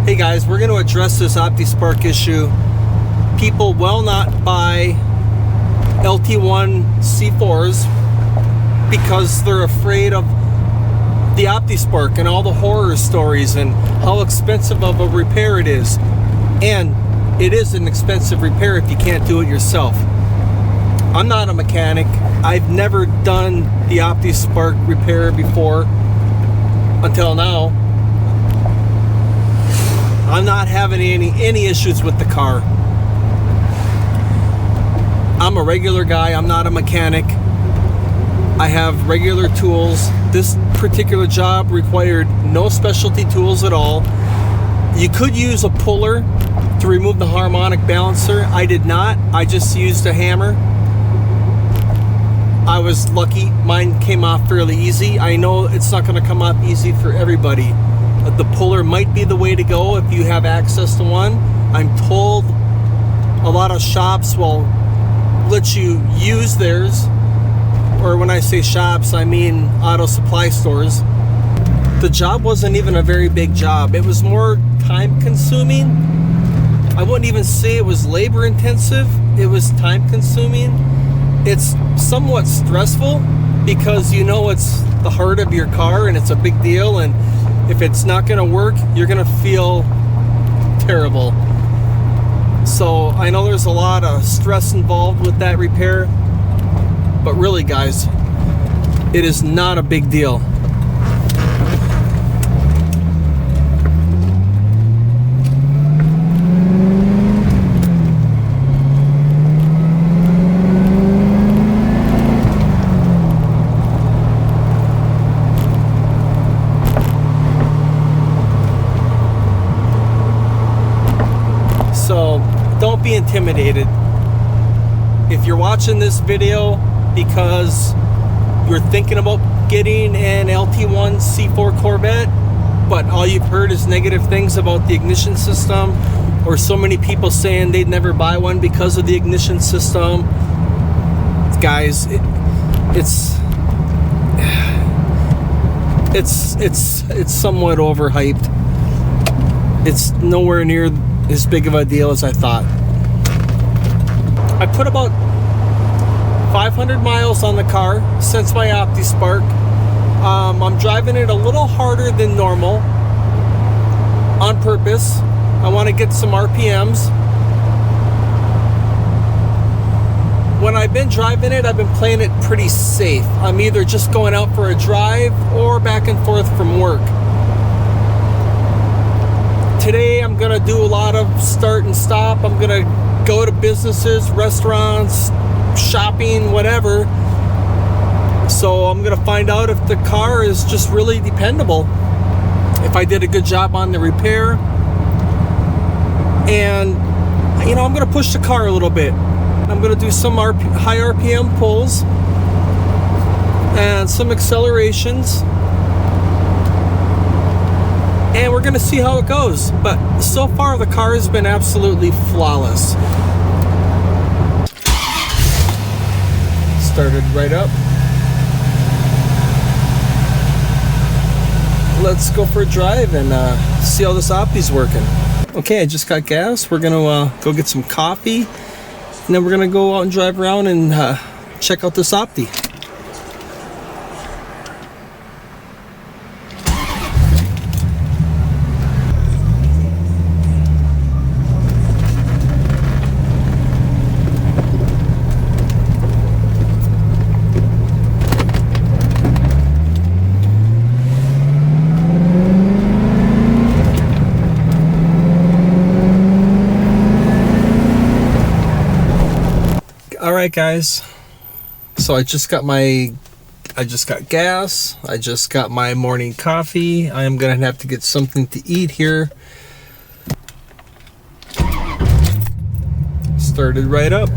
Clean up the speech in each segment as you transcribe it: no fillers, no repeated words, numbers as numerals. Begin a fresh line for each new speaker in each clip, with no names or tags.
Hey guys, we're going to address this Optispark issue. People will not buy LT1 C4s because they're afraid of the Optispark and all the horror stories and how expensive of a repair it is. And it is an expensive repair if you can't do it yourself. I'm not a mechanic. I've never done the Optispark repair before until now. I'm not having any issues with the car. I'm a regular guy. I'm not a mechanic. I have regular tools. This particular job required no specialty tools at all. You could use a puller to remove the harmonic balancer. I did not. I just used a hammer. I was lucky. Mine came off fairly easy. I know it's not going to come off easy for everybody. The puller might be the way to go if you have access to one. I'm told a lot of shops will let you use theirs, or when I say shops, I mean auto supply stores. The job wasn't even a very big job. It was more time consuming. I wouldn't even say it was labor intensive. It was time consuming. It's somewhat stressful because you know it's the heart of your car and it's a big deal, and if it's not going to work, you're going to feel terrible. So I know there's a lot of stress involved with that repair, but really guys, it is not a big deal. So don't be intimidated. If you're watching this video because you're thinking about getting an LT1 C4 Corvette, but all you've heard is negative things about the ignition system, or so many people saying they'd never buy one because of the ignition system, guys, it's somewhat overhyped. It's nowhere near as big of a deal as I thought. I put about 500 miles on the car since my Optispark. I'm driving it a little harder than normal on purpose. I want to get some RPMs. When I've been driving it, I've been playing it pretty safe. I'm either just going out for a drive or back and forth from work. Today I'm gonna do a lot of start and stop. I'm gonna go to businesses, restaurants, shopping, whatever. So I'm gonna find out if the car is just really dependable, if I did a good job on the repair. And you know, I'm gonna push the car a little bit. I'm gonna do some high RPM pulls and some accelerations, and we're gonna see how it goes. But so far the car has been absolutely flawless. Started right up. Let's go for a drive and see how this Opti's working. Okay, I just got gas. We're gonna go get some coffee, and then we're gonna go out and drive around and check out this Opti. Alright guys, so I just got gas, I just got my morning coffee. I am gonna have to get something to eat here. Started right up.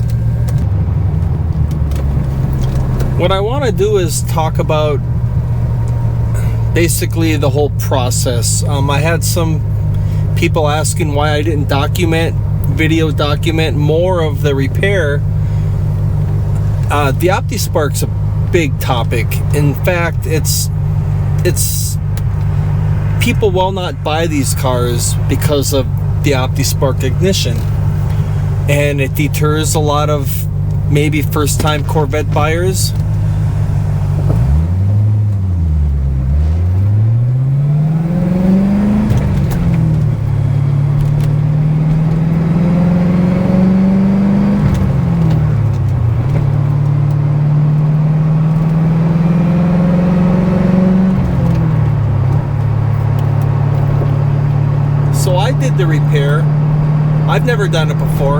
What I want to do is talk about basically the whole process. I had some people asking why I didn't video document more of the repair. The Optispark's a big topic. In fact, it's people will not buy these cars because of the Optispark ignition, and it deters a lot of maybe first-time Corvette buyers. So I did the repair. I've never done it before.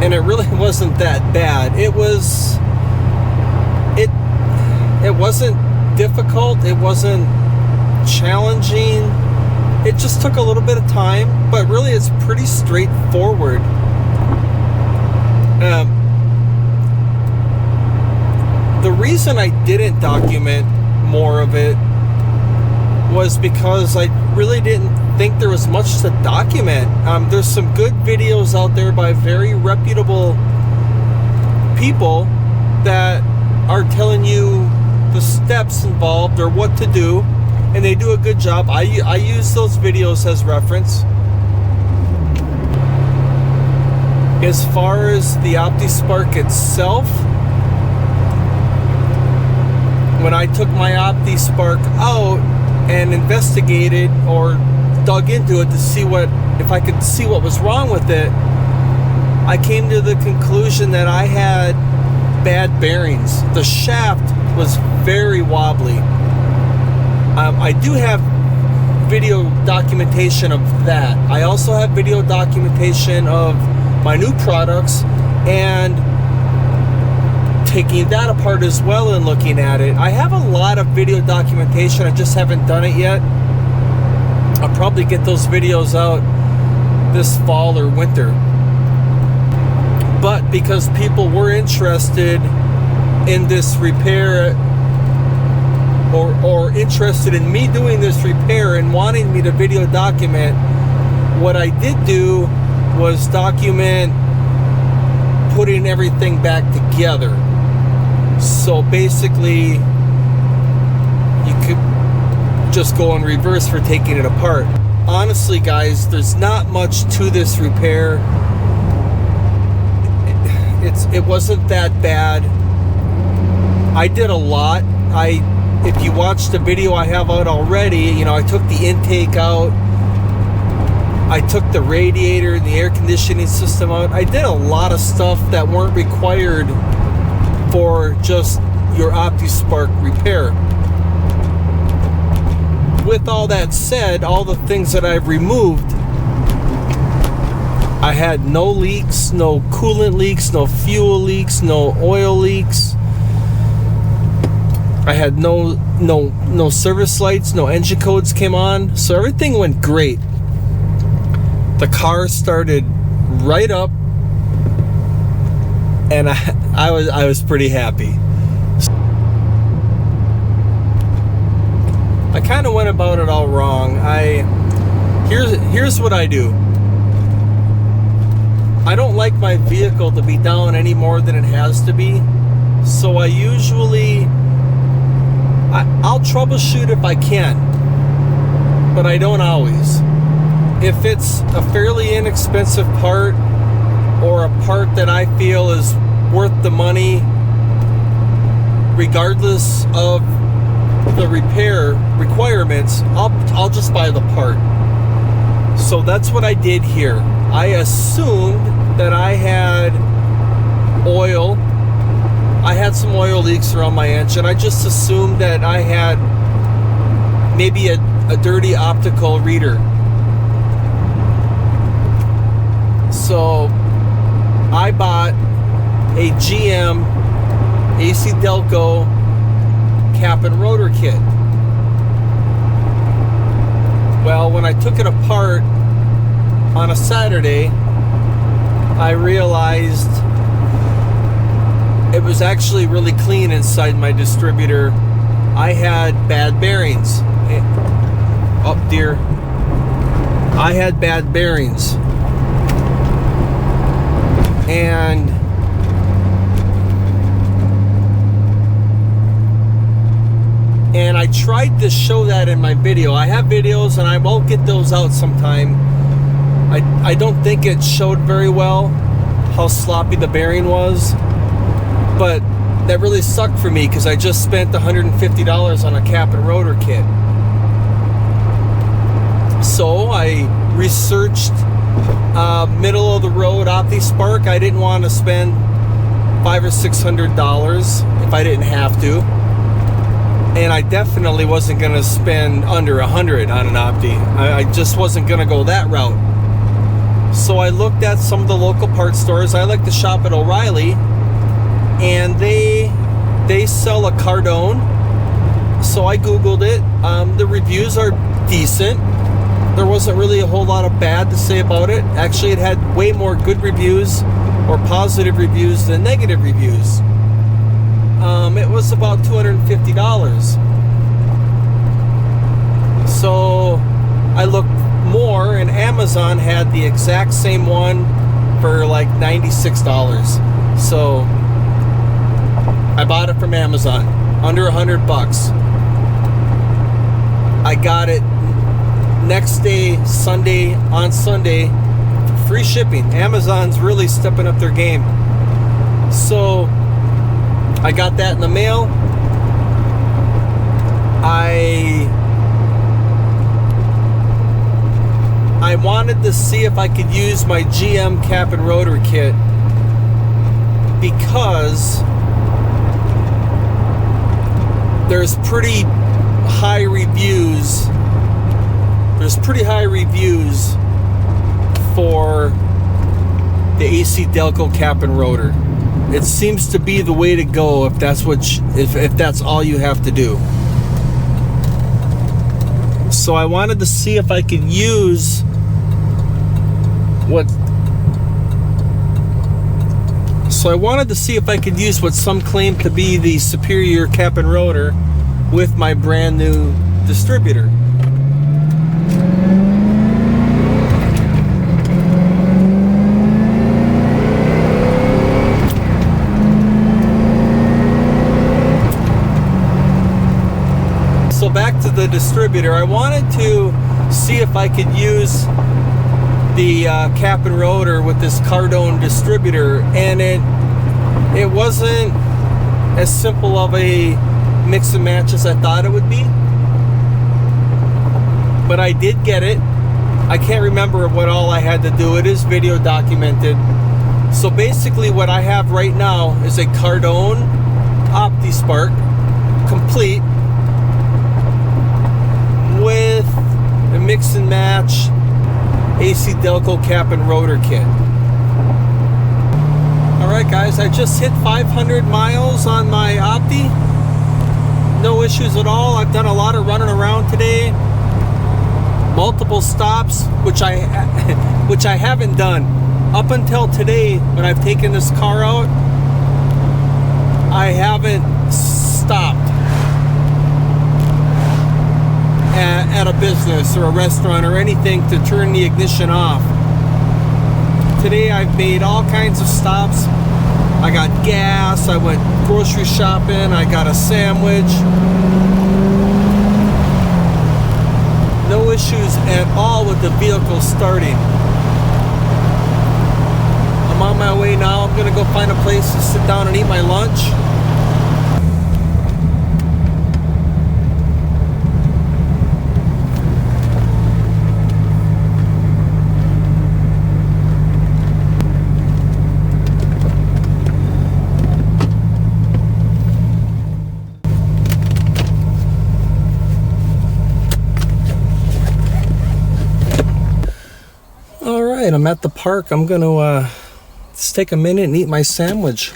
And it really wasn't that bad. It wasn't difficult. It wasn't challenging. It just took a little bit of time, but really it's pretty straightforward. The reason I didn't document more of it was because I really didn't think there was much to document. There's some good videos out there by very reputable people that are telling you the steps involved or what to do, and they do a good job. I use those videos as reference. As far as the Optispark itself, when I took my Optispark out and investigated or dug into it to see if I could see what was wrong with it, I came to the conclusion that I had bad bearings. The shaft was very wobbly. I do have video documentation of that. I also have video documentation of my new products and taking that apart as well and looking at it. I have a lot of video documentation. I just haven't done it yet. I'll probably get those videos out this fall or winter. But because people were interested in this repair or interested in me doing this repair and wanting me to video document, what I did do was document putting everything back together. So basically, you could just go in reverse for taking it apart. Honestly, guys, there's not much to this repair. It wasn't that bad. I did a lot. If you watch the video I have out already, I took the intake out. I took the radiator and the air conditioning system out. I did a lot of stuff that weren't required for just your Optispark repair. With all that said, all the things that I've removed, I had no leaks, no coolant leaks, no fuel leaks, no oil leaks. I had no service lights, no engine codes came on, so everything went great. The car started right up, and I was pretty happy. I kind of went about it all wrong. Here's what I do. I don't like my vehicle to be down any more than it has to be, so I usually I'll troubleshoot if I can, but I don't always. If it's a fairly inexpensive part or a part that I feel is worth the money, regardless of the repair requirements, I'll just buy the part. So that's what I did here. I assumed that I had oil. I had some oil leaks around my engine. I just assumed that I had maybe a dirty optical reader. So I bought a GM AC Delco cap and rotor kit. Well, when I took it apart on a Saturday, I realized it was actually really clean inside my distributor. I had bad bearings. Oh dear. I had bad bearings. tried to show that in my video. I have videos and I will get those out sometime. I don't think it showed very well how sloppy the bearing was, but that really sucked for me because I just spent $150 on a cap and rotor kit. So I researched middle of the road Optispark. I didn't want to spend $500 or $600 if I didn't have to, and I definitely wasn't going to spend under $100 on an Opti. I just wasn't going to go that route. So I looked at some of the local parts stores. I like to shop at O'Reilly, and they sell a Cardone. So I googled it. The reviews are decent. There wasn't really a whole lot of bad to say about it. Actually, it had way more good reviews or positive reviews than negative reviews. It was about $250. So I looked more, and Amazon had the exact same one for like $96. So I bought it from Amazon, under $100. I got it next day, on Sunday, free shipping. Amazon's really stepping up their game. So I got that in the mail. I wanted to see if I could use my GM cap and rotor kit because there's pretty high reviews. There's pretty high reviews for the AC Delco cap and rotor. It seems to be the way to go if that's if that's all you have to do. So I wanted to see if I could use what some claim to be the superior cap and rotor with my brand new distributor. So back to the distributor, I wanted to see if I could use the cap and rotor with this Cardone distributor, and it wasn't as simple of a mix and match as I thought it would be, but I did get it. I can't remember what all I had to do. It is video documented. So basically what I have right now is a Cardone Optispark complete with a mix and match AC Delco cap and rotor kit. Alright guys, I just hit 500 miles on my Opti. No issues at all. I've done a lot of running around today. Multiple stops, which I haven't done. Up until today, when I've taken this car out, I haven't stopped at a business or a restaurant or anything to turn the ignition off. Today I've made all kinds of stops. I got gas, I went grocery shopping, I got a sandwich. No issues at all with the vehicle starting. I'm on my way now. I'm gonna go find a place to sit down and eat my lunch. Alright, I'm at the park. I'm gonna just take a minute and eat my sandwich.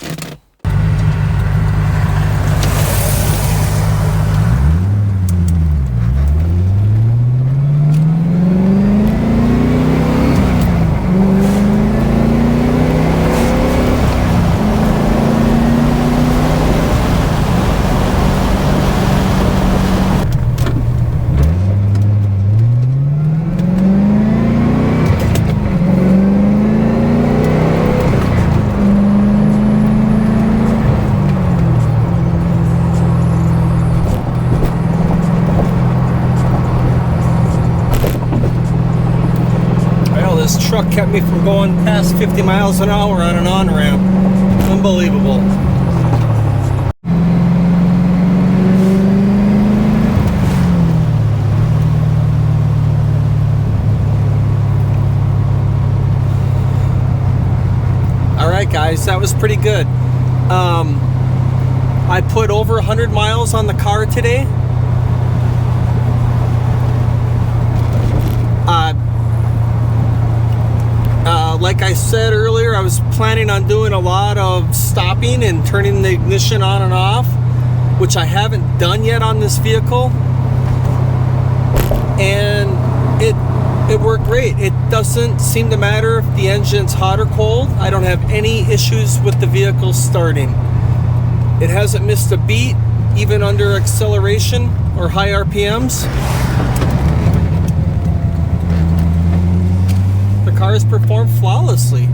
me from going past 50 miles an hour on an on-ramp. Unbelievable. Alright guys, that was pretty good. I put over 100 miles on the car today. Like I said earlier, I was planning on doing a lot of stopping and turning the ignition on and off, which I haven't done yet on this vehicle. And it worked great. It doesn't seem to matter if the engine's hot or cold. I don't have any issues with the vehicle starting. It hasn't missed a beat, even under acceleration or high RPMs. The car has performed flawlessly.